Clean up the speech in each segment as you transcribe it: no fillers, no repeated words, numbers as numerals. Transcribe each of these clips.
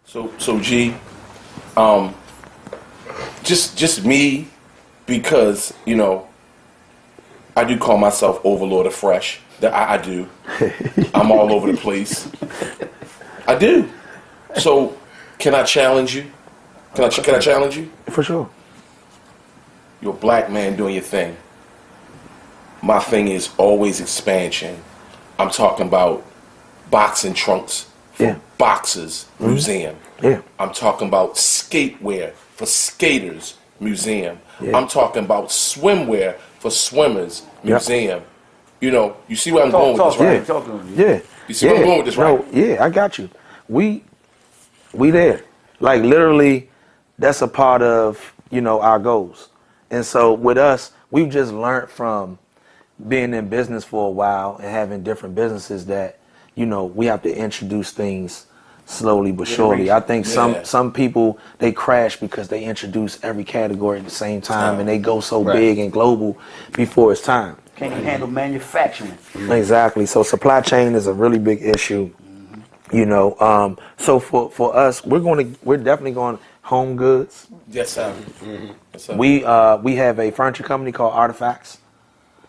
So G, just me, because I do call myself Overlord of Fresh. That I do. I'm all over the place. I do. So, can I challenge you? Can I challenge you? For sure. You're a black man doing your thing. My thing is always expansion. I'm talking about boxing trunks for boxers museum. Yeah. I'm talking about skatewear for skaters museum. Yeah. I'm talking about swimwear for swimmers museum. You see where I'm going with this, right? Talk to him. Yeah. You see where I'm going with this, right? No, yeah, I got you. We there. Like literally, that's a part of, our goals. And so with us, we've just learned from being in business for a while and having different businesses that, we have to introduce things slowly but surely. I think some people, they crash because they introduce every category at the same time and they go so big and global before it's time. Can't even handle manufacturing. Exactly. So supply chain is a really big issue. So for us, we're definitely going home goods. Yes, sir. Yes, sir. We have a furniture company called Artifacts.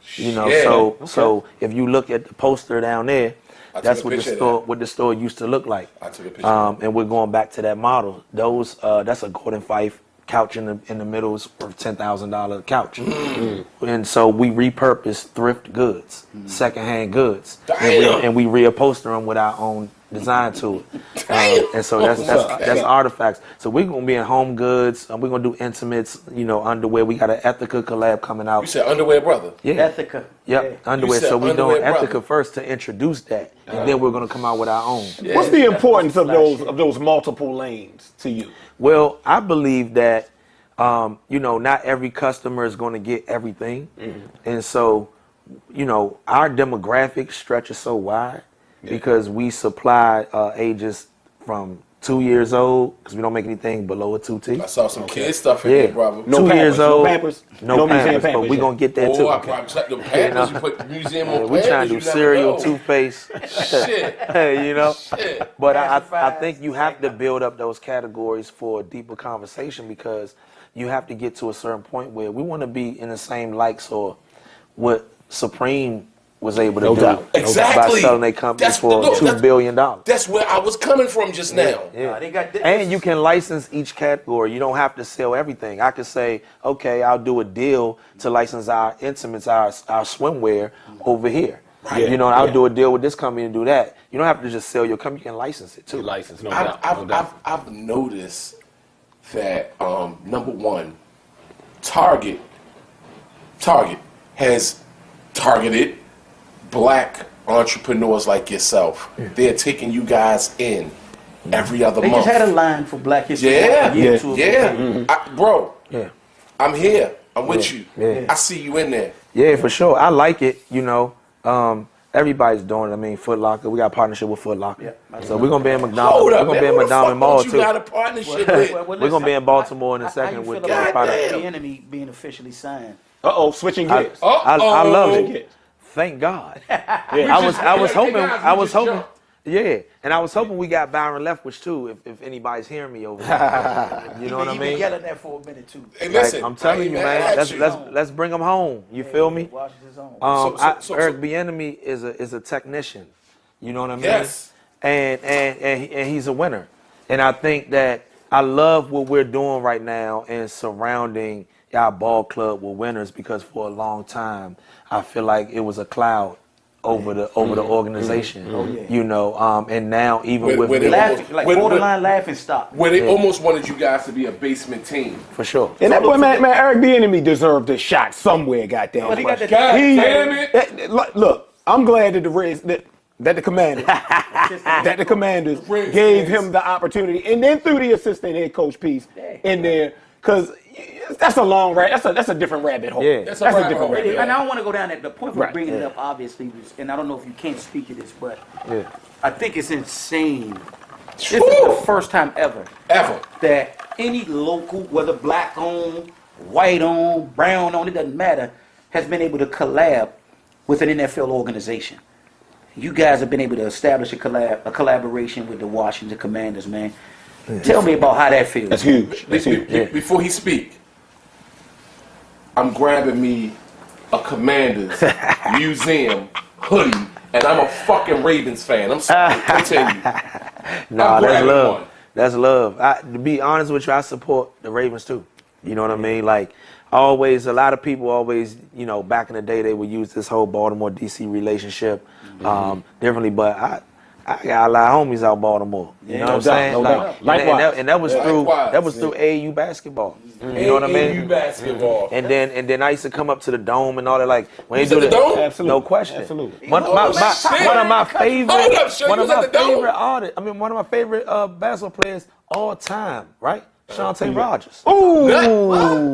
So if you look at the poster down there, that's what the store used to look like. I took a picture. And we're going back to that model. That's a Golden Fife couch in the middle is worth $10,000 couch. And so we repurpose thrift goods, secondhand goods, and we reupholster them with our own design to it. And so that's Artifacts. So we're gonna be in home goods. We're gonna do intimates, underwear. We got an Ethica collab coming out. You said underwear, brother. Yeah. Ethica. Yep, underwear. So we're doing Ethica first to introduce that, and then we're gonna come out with our own. Yeah. What's the importance of those multiple lanes to you? Well, I believe that not every customer is going to get everything, and so our demographic stretches so wide because we supply ages from 2 years old because we don't make anything below a 2T. I saw some kid stuff in there, brother. No 2 Pampers, years old, no Pampers, but we gonna get that too. I probably checked the Pampers. You put the museum on We trying to do cereal, know. toothpaste, Shit. Shit. But I think you have to build up those categories for a deeper conversation because you have to get to a certain point where we want to be in the same likes or what Supreme was able to do Exactly. by selling their company for $2 billion. That's where I was coming from just now. Yeah. They got And you can license each category. You don't have to sell everything. I could say, okay, I'll do a deal to license our intimates, our swimwear over here. Right. I'll do a deal with this company and do that. You don't have to just sell your company. You can license it too. License, no doubt. I've noticed that number one, Target has targeted black entrepreneurs like yourself. They're taking you guys in every other month. They just had a line for Black History. Bro. Yeah. I'm here. I'm with you. Yeah. I see you in there. Yeah, for sure. I like it. Everybody's doing it. I mean, Foot Locker. We got a partnership with Foot Locker. So we're gonna be in McDonald's. Hold up, we're gonna be in McDonald's Mall you too. got a partnership with? We're gonna be in Baltimore in a second with the product. enemy being officially signed. Switching gears. I love it. Thank God. I was hoping. Yeah, and I was hoping we got Byron Leftwich too. If anybody's hearing me over there, you know what I mean. Yelling that for a minute too. Hey, listen, I'm telling you, man. Let's bring him home. You feel me? Eric Bieniemy is a technician. You know what I mean? Yes. And he's a winner. And I think that I love what we're doing right now and surrounding our ball club with winners because for a long time I feel like it was a cloud over the organization, and now even with borderline laughing stock, where they almost wanted you guys to be a basement team for sure. And that boy, man, Eric Bieniemy deserved a shot somewhere. Goddamn. Well, he got Look, I'm glad that the Commanders gave him the opportunity, and then threw the assistant head coach piece in there because. That's a long that's a different rabbit hole. Yeah. That's a different rabbit hole. And I don't want to go down that. The point we're bringing it up, obviously, and I don't know if you can't speak to this, but I think it's insane. This is the first time ever that any local, whether black owned, white owned, brown owned, it doesn't matter, has been able to collab with an NFL organization. You guys have been able to establish a collaboration with the Washington Commanders, man. Tell me about how that feels. That's huge. That's huge. Before he speak, I'm grabbing me a Commanders museum hoodie, and I'm a fucking Ravens fan. I'm sorry to continue. Nah, that's love. One. That's love. To be honest with you, I support the Ravens too. You know what I mean? Like, always, a lot of people always, you know, back in the day, they would use this whole Baltimore-DC relationship differently, but I got a lot of homies out Baltimore. You know what I'm saying? No doubt. Likewise. And that was through AAU basketball. You know what I mean? AAU basketball. And then I used to come up to the dome and all that. Like when You they do was at the dome? Absolutely. no question. Absolutely. One of my favorite, Hold up, Shay, one you of was my at the dome? favorite artists. I mean, one of my favorite basketball players all time. Right? Shantae Rogers. Ooh.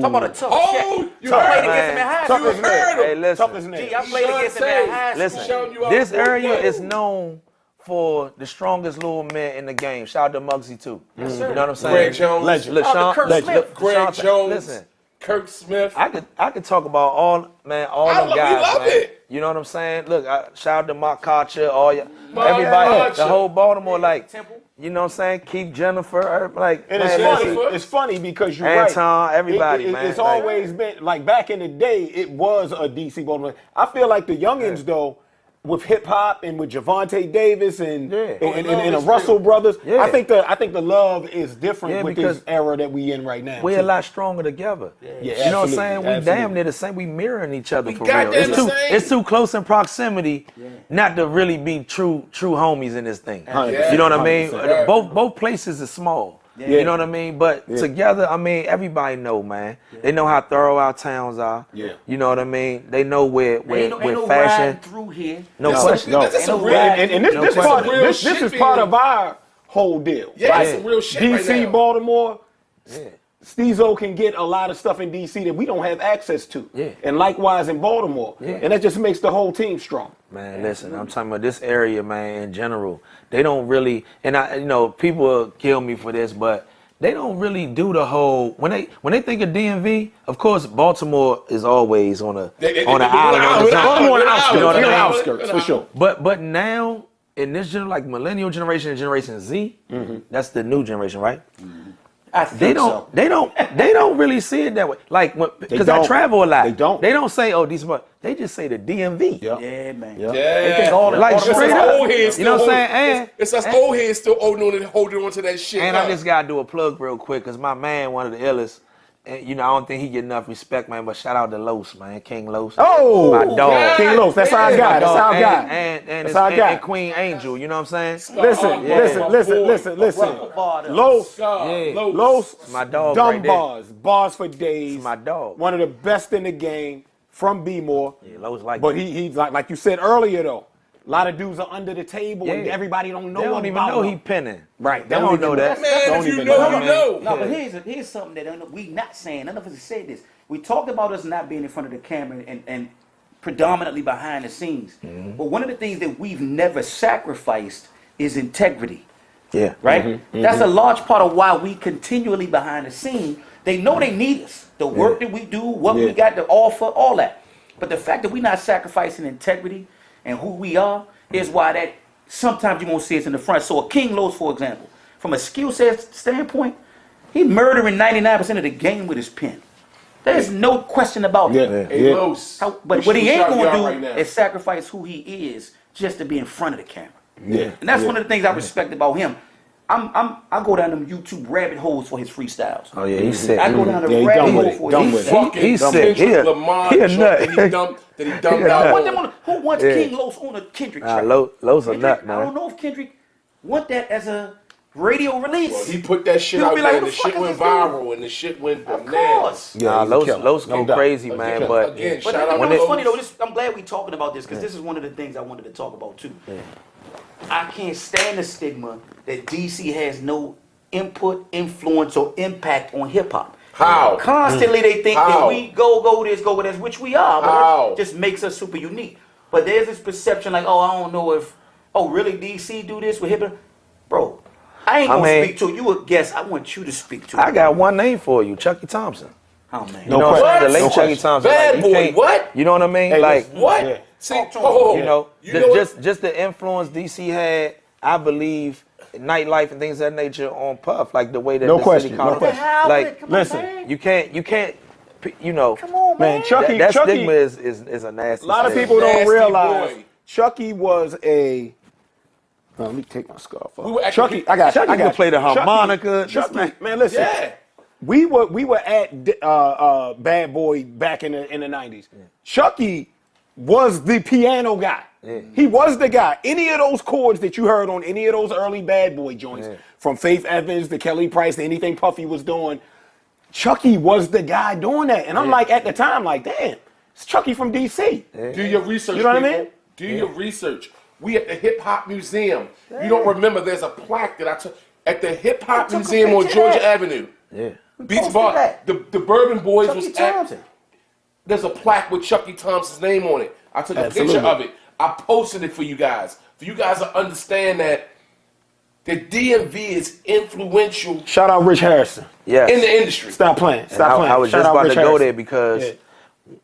Talk about a tough Oh, shit. you I played heard against him in high Tough school. as nails. Hey, listen. Tough as nails. Gee, I played against him in high school. Listen, Showing you out this for area what? is known for the strongest little men in the game. Shout out to Muggsy too. You know what I'm saying? Greg Jones. Legend. LaShawn- Shout out to Kirk legend. Smith. Greg LaShawn- Jones. Listen, Kirk Smith. I could talk about all them guys, we love man. it. You know what I'm saying? Look, shout out to Mark Karcher, all you, Mark everybody, Karcher. the whole Baltimore, like, Temple. you know what I'm saying? Keith Jennifer, like, And man, it's listen. funny. It's funny because you're Anton, right. everybody, man. It's Like- always been like back in the day. It was a DC Baltimore. I feel like the youngins though, with hip hop and with Javante Davis and the Russell brothers. Yeah. I think the love is different Yeah, with because this era that we in right now. We're too. a lot stronger together. Yeah, You know what I'm absolutely, saying? We absolutely. damn near the same. We mirroring each other for goddamn real. the same. It's too close in proximity not to really be true homies in this thing. Yeah. You know what I mean? 100%. Both places are small. You know what I mean? But together, I mean, everybody know, man. They know how thorough our towns are. Yeah. You know what I mean? They know where Ain't no fashion. riding through here. No question. That's some Ain't no real. ride. And this, No this, question. part, Real this shit is being- part of our whole deal. Yeah, Like, that's some real shit right DC, now. Baltimore, Steezo can get a lot of stuff in DC that we don't have access to. Yeah. And likewise in Baltimore. Yeah. And that just makes the whole team strong. Man, listen, I'm talking about this area, man, in general. They don't really, and people will kill me for this, but they don't really do the whole, when they think of DMV, of course, Baltimore is always on an island on the top. On the outskirts. You know what I We're mean? outskirts, for sure. But now, in this generation, like millennial generation and Generation Z, that's the new generation, right? I think They so. don't really see it that way. Like, because I don't. travel a lot. They don't. They don't say, oh, these, they just say the DMV. Yeah. Yeah, man. Yeah. Yeah. think all the- Like, all the- straight It's us up. old heads You know what I'm still saying? holding- And- It's us old heads still holding on to that shit. And I just gotta do a plug real quick, cause my man, one of the illest, and I don't think he get enough respect, man. But shout out to Los, man, King Los. Oh, my dog. yeah. King Los, that's our guy. That's our guy. And That's our guy. and Queen Angel, you know what I'm saying? Listen, listen. Los, Los, My dog dumb right there. bars for days. My dog. One of the best in the game from B-More. Yeah, Los like But that. he's like you said earlier though. A lot of dudes are under the table and Yeah. everybody don't know They don't him even about know him. he penning. Right. They don't know that. Man, Don't if you even know, know. you know. No, but here's something that we not saying. None of us have said this. We talked about us not being in front of the camera and predominantly behind the scenes. But one of the things that we've never sacrificed is integrity. Yeah. Right? That's a large part of why we continually behind the scene. They know they need us. The work that we do, what we got to offer, all that. But the fact that we're not sacrificing integrity and who we are is why that sometimes you won't see us in the front. So a King Los, for example, from a skill set standpoint, he murdering 99% of the game with his pen. There's no question about it. Hey, Los, But we what he should ain't shout you gonna out do right now. is sacrifice who he is just to be in front of the camera. Yeah. And that's one of the things I respect about him. I go down them YouTube rabbit holes for his freestyles. Oh yeah, he's sick. I go down the Yeah, he rabbit done with hole it. for Done his with it. freestyles. fucking He's sick. Kendrick He a- Lamar he a joint nut. that he dumped a out. nut. Who wants Yeah. King Los on a Kendrick track? Los a Kendrick, nut, I man. don't know if Kendrick want that as a radio release. He put that shit He'll out be there like, and who the the fuck shit went is this viral and the shit went Of bananas. course. Nah, he's a killer. Los No go doubt. crazy, man. But Again, But shout out you to know, it's Los. funny though. I'm glad we talking about this because this is one of the things I wanted to talk about too. I can't stand the stigma that DC has no input, influence, or impact on hip hop. How? Constantly they think How? that we go this, which we are, but How? it just makes us super unique. But there's this perception like, oh, I don't know if, really DC do this with hip hop, bro. I ain't gonna speak to it. You a guest. I want you to speak to it. I got one name for you, Chucky Thompson. Oh man. You know what I'm saying? The late Chucky Thompson. Bad you boy, can't- what? You know what I mean? Hey, like, listen. What? Yeah. See, Talk to him. you know, You know what? just the influence DC had, I believe, nightlife and things of that nature on Puff, like the way that No the question, city no called question. it. Like, listen, you can't, you know. Come on, man, Chucky, That Chucky, stigma is a nasty. a lot of stigma. people don't Nasty realize boy. Chucky was a. Let me take my scarf off. We were at Chucky, the- I got Chucky you. I got could play the you. Chucky- harmonica. Chucky, man, listen. Yeah. We were at Bad Boy back in the 90s. Chucky was the piano guy. Yeah. He was the guy. Any of those chords that you heard on any of those early Bad Boy joints, from Faith Evans to Kelly Price to anything Puffy was doing, Chucky was the guy doing that. And I'm like, at the time, like, damn, it's Chucky from DC. Do your research. You know what I people. mean? Do your research. We at the Hip Hop Museum. You don't remember? There's a plaque that I took at the Hip Hop took a Museum on picture of Georgia that. Avenue. Yeah. Beats posted Bar. that. The Bourbon Boyz Chucky was at. Thompson. There's a plaque with Chucky Thompson's name on it. I took a Absolutely. picture of it. I posted it for you guys to understand that the DMV is influential Shout out Rich Harrison. Yes. in the industry. Stop playing. And Stop playing. I was Shout just out about Rich to go Harrison. there because Yeah.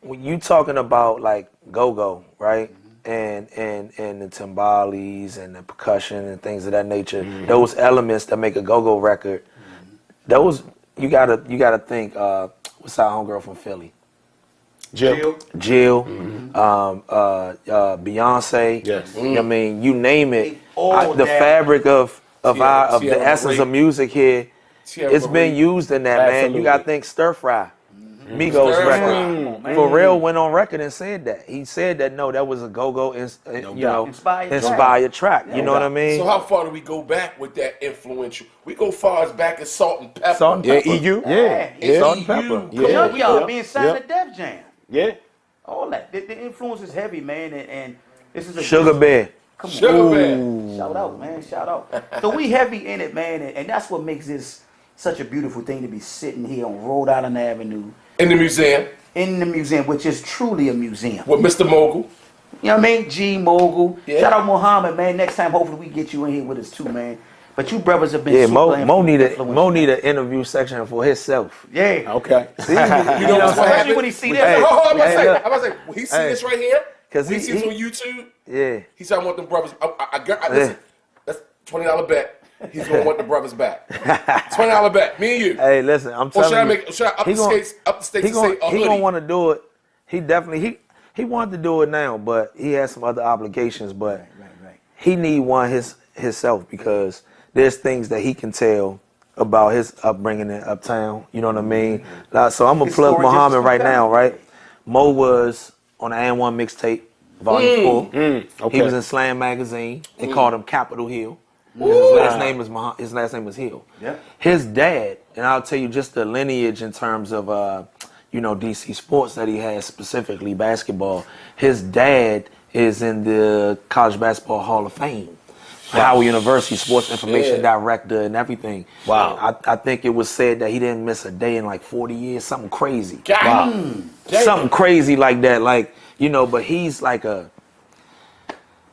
when you talking about like go-go, right? And the timbales and the percussion and things of that nature, those elements that make a go-go record, those you gotta think, what's our homegirl from Philly? Jill. Jill, Beyonce. Yes. You know what I mean, you name it. All The that. fabric of the Tierra essence Marie. of music here, Tierra it's been Marie. used in that, man. Absolutely. You gotta think Stir Fry. Migos Stir record. Fry. Pharrell went on record and said that. He said that no, that was a go-go, inspired track. You know what I mean? So how far do we go back with that influential? We go far as back as Salt and Pepper. Salt and Yeah, Pepper. EU. Yeah, Yeah. Salt and EU. Pepper. Yeah. Junkyard Yeah. being signed Yeah. to Def Jam. Yeah. All that. The influence is heavy, man. And this is a Sugar Bear. Come on. Sugar Bear. Shout out, man. Shout out. So we heavy in it, man. And that's what makes this such a beautiful thing to be sitting here on Rhode Island Avenue In the museum in the museum, which is truly a museum. with Mr. Mogul. You know what I mean? G Mogul. Yeah. Shout out Muhammad, man. Next time, hopefully, we get you in here with us too, man. But you brothers have been Yeah, super Mo need influential. an interview section for himself. Yeah. Okay. You know what's Especially happened? when he see Hey, this. I'm about to hey, say, look. when he see Hey. this right here, 'Cause when he he- sees he- on YouTube, Yeah. he said, I want them brothers. I listen, that's $20 bet. He's going to want the brothers back. $20 bet. Me and you. Hey, listen, I'm Or telling should I you. make? Should I up he the gon- states? Up the states He and say a gonna hoodie? want to do it. He definitely he wanted to do it now, but he has some other obligations. But Right. he need one himself because there's things that he can tell about his upbringing in Uptown. You know what I mean? So I'm gonna His plug story just Muhammad was right now, compelling. right? Mo was on the AN1 mixtape, Volume 4. Okay. He was in Slam magazine. They called him Capitol Hill. His last name is His last name was Hill. Yeah. His dad, and I'll tell you just the lineage in terms of DC sports that he has, specifically basketball. His dad is in the College Basketball Hall of Fame. Howard University sports information director and everything. Wow. I think it was said that he didn't miss a day in like 40 years, something crazy. Wow. Something crazy like that, but he's like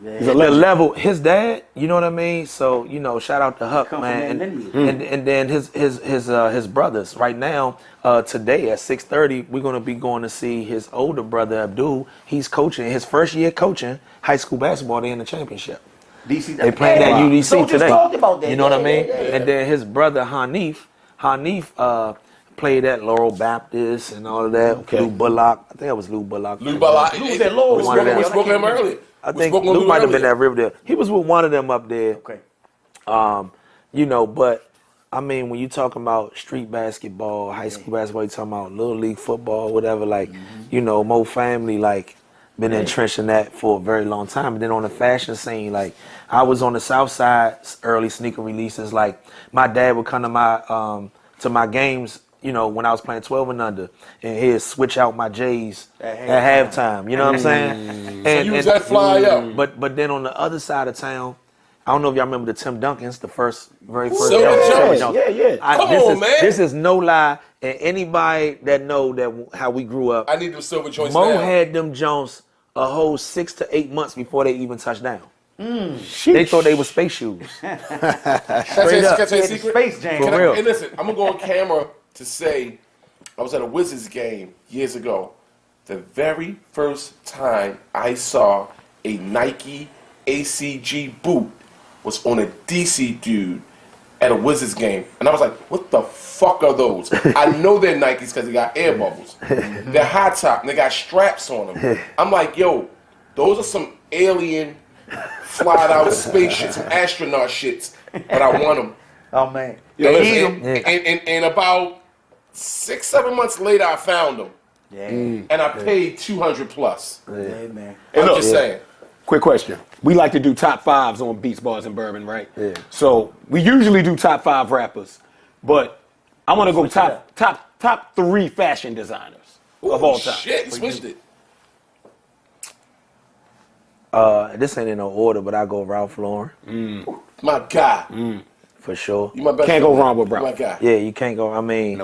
He's a the legend. level, his dad, you know what I mean? So, shout out to Huck, Come from man. that And, lineage. and then his brothers. Right now, today at 6:30, we're gonna be going to see his older brother Abdul. He's coaching his first year coaching high school basketball. They in the championship. DC. They playing at UDC So just today. talked about that. You know what I Yeah, mean? yeah, yeah. And then his brother Hanif played at Laurel Baptist and all of that. Okay. Lou Bullock. I think it was Lou Bullock. Lou Bala. Lou was at Lowell. We One of them. spoke to him earlier. I We think spoke on Lou might have been earlier. at Riverdale. He was with one of them up there. Okay. But I mean, when you talking about street basketball, high school basketball, you talking about little league football, whatever, Mo family, been entrenched in that for a very long time. And then on the fashion scene, I was on the South Side, early sneaker releases. My dad would come to my games, when I was playing 12 and under, and he'd switch out my J's at halftime. You know what I'm saying? So you was that fly up. But then on the other side of town, I don't know if y'all remember the Tim Duncans, the very first Silver Silver Jones. Jones. Yeah. Come this on, is, man. This is no lie, and anybody that know that how we grew up, I need them silver joints Mo now. had them Jones a whole 6 to 8 months before they even touched down. Sheesh. They thought they were space shoes. Can I tell you a Yeah, secret? Space Jam. For real. Hey, listen, I'm going to go on camera to say I was at a Wizards game years ago. The very first time I saw a Nike ACG boot was on a DC dude at a Wizards game, and I was like, "What the fuck are those?" I know they're Nikes because they got air bubbles. They're high top and they got straps on them. I'm like, "Yo, those are some alien, flyed out spaceships, some astronaut shits." But I want them. Oh man, And about 6-7 months later, I found them. yeah, And I paid $200 plus. yeah, man. I'm just saying. Quick question. We like to do top fives on Beats, Bars, and Bourbon, right? Yeah. So we usually do top 5 rappers, but I want to go top 3 fashion designers of all time. Shit, you switched it. This ain't in no order, but I go Ralph Lauren My guy. for sure. You my best Can't friend. go wrong with You Ralph. my guy. Yeah, you can't go. I mean,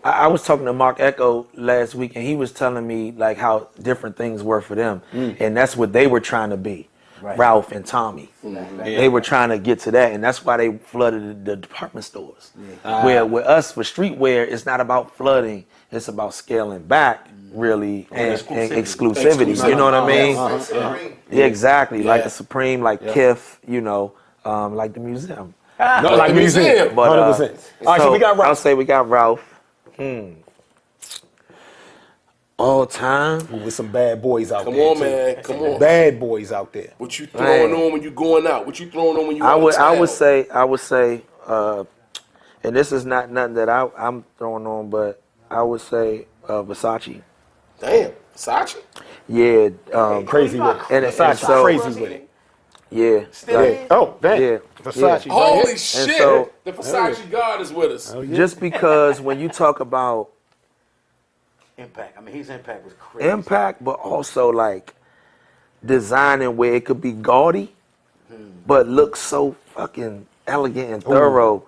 I was talking to Mark Echo last week, and he was telling me like how different things were for them, and that's what they were trying to be, Right. Ralph and Tommy. They were trying to get to that, and that's why they flooded the department stores. Where with us for streetwear, it's not about flooding; it's about scaling back, really, and exclusivity. You know what I mean? Yeah, exactly. Like the Supreme, like Kith, like the museum. No, like museum. But 100%. All right, so we got Ralph. I'll say we got Ralph. All time. With some bad boys out Come there. on, too. man. Come on. Bad boys out there. What you throwing on when you going out? What you throwing on when you I would town? say, and this is not nothing that I'm throwing on, but I would say Versace. Damn. Versace? Yeah. Crazy with it. And so Crazy with it. yeah. Yeah. Oh, damn. Yeah. Versace. Yeah. Holy right shit. so- The Versace God is with us. Just because when you talk about Impact. I mean, his impact was crazy. impact, but also like designing where it could be gaudy, but look so fucking elegant and thorough.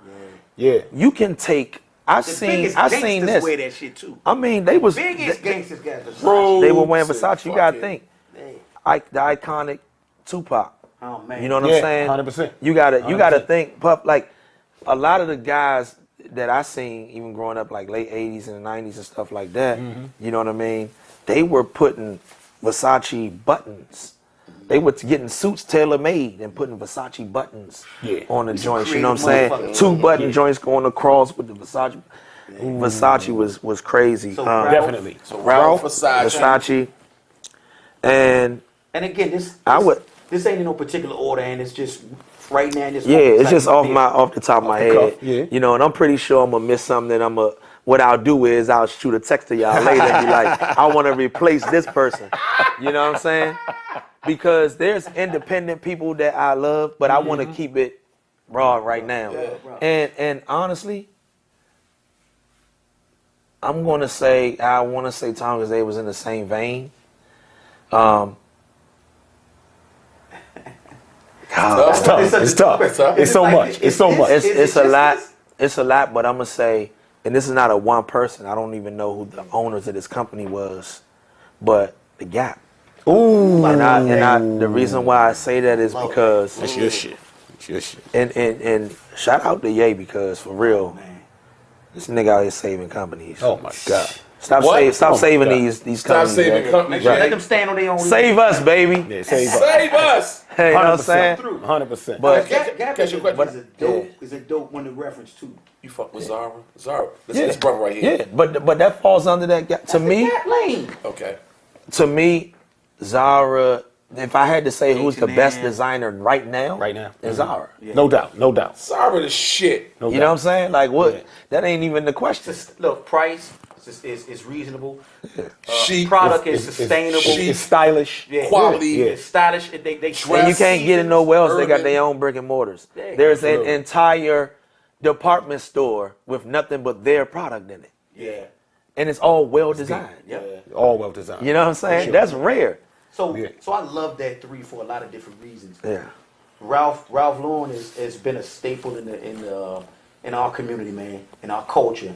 Yeah. You can take. I The seen biggest this. gangsters wear that shit too. I mean, they was Biggest gangsters got the Bro. they were wearing Said, Versace. You fuck gotta it. think, Hey. the iconic Tupac. Oh man. You know what Yeah, I'm saying? 100%. You gotta 100%. think, Puff. Like a lot of the guys that I seen, even growing up, like late '80s and '90s and stuff like that. You know what I mean? They were putting Versace buttons. They were getting suits tailor made and putting Versace buttons on the joints. You know what I'm saying? creative 2-button joints going across with the Versace. Versace was crazy. So Ralph- Definitely. So Ralph Versace. Versace, and And again, this ain't in no particular order, and it's just right now. it's just off the top of my the head. cuff, yeah. You know, and I'm pretty sure I'm gonna miss something. That what I'll do is I'll shoot a text to y'all later and be like, I want to replace this person. You know what I'm saying? Because there's independent people that I love, but I want to keep it raw right now. And honestly, I want to say Tom because they was in the same vein. It's tough. It's so much. It's so much. It's a lot. It's a lot, but I'm gonna say, and this is not a one person. I don't even know who the owners of this company was, but the Gap. Ooh. And the reason why I say that is because That's your shit. It's your shit. and shout out to Ye because for real, this nigga out here saving companies. Oh my God. Stop saving these Stop companies. saving man. companies. Let them stand on their own. Save us, baby. Yeah, save us. Save us. Hey, you know what I'm saying? 100%. But Gap Catch your question. is a dope one to reference too. You fuck with Zara? Zara. This brother right here. yeah, but that falls under that Gap. To me, Gap lane. Okay. Zara. If I had to say who's the best H&M. designer right now, is Zara. No doubt. No doubt. Zara the shit. No You know what I'm saying? Like what? That ain't even the question. Look, price is reasonable. Chic. Product is sustainable. It's stylish. Yeah. Quality. Yeah. It's stylish. They And you can't get it nowhere else. They got their own brick and mortars. Yeah, There's an absolutely. entire department store with nothing but their product in it. Yeah. And it's all well designed. Yep. All well designed. You know what I'm saying? Sure. That's rare. So Yeah. I love that 3 for a lot of different reasons. Yeah. Ralph Lauren has been a staple in our community, man, in our culture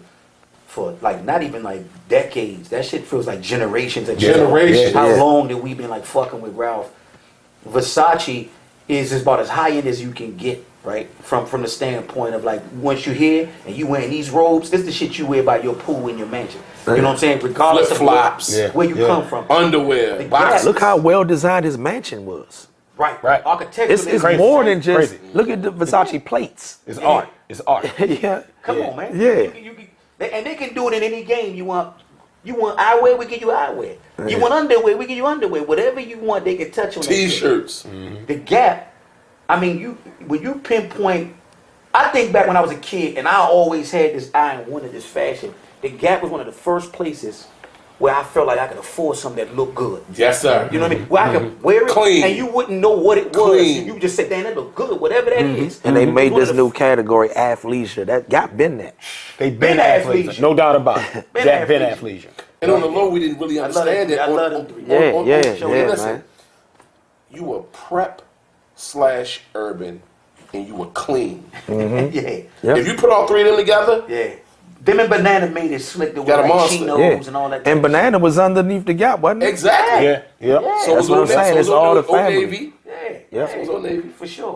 for like not even like decades. That shit feels like generations. Generations. How long did we been like fucking with Ralph? Versace is about as high end as you can get, right? From the standpoint of like once you're here and you wearing these robes, this the shit you wear by your pool in your mansion. You know what I'm saying? Regardless Flip-flops. of where you come from. Underwear. The Boxes. Look how well designed his mansion was. Right. It's Architecturally, more than just Crazy. look at the Versace plates. It's art. It's art. Yeah. Come on, man. Yeah. And they can do it in any game. You want eyewear, we give you eyewear. You want underwear, we give you underwear. Whatever you want, they can touch on. T-shirts. The Gap. I mean, when you pinpoint. I think back when I was a kid, and I always had this eye and wanted this fashion. The Gap was one of the first places where I felt like I could afford something that looked good. Yes, sir. You know what I mean? Where I could wear it, Clean. and you wouldn't know what it was. Clean. You just say, "Damn, that look good." Whatever that is. And they made One this of the new category, athleisure. That Gap been that. They been Been athletes. athleisure. No doubt about it. Been That been athleisure. athleisure. And on the low, we didn't really understand it. I love them three. Listen, man. you were prep/urban, and you were clean. Yeah. Yep. If you put all three of them together, Yeah. Them and Banana made it slick the way Got a like monster. chinos Yeah. and all that. And Banana was underneath the Gap, wasn't it? exactly. Yeah. So That's what I'm saying. It's all the family. Navy. Yeah. Yeah. So it was Old Navy. For sure.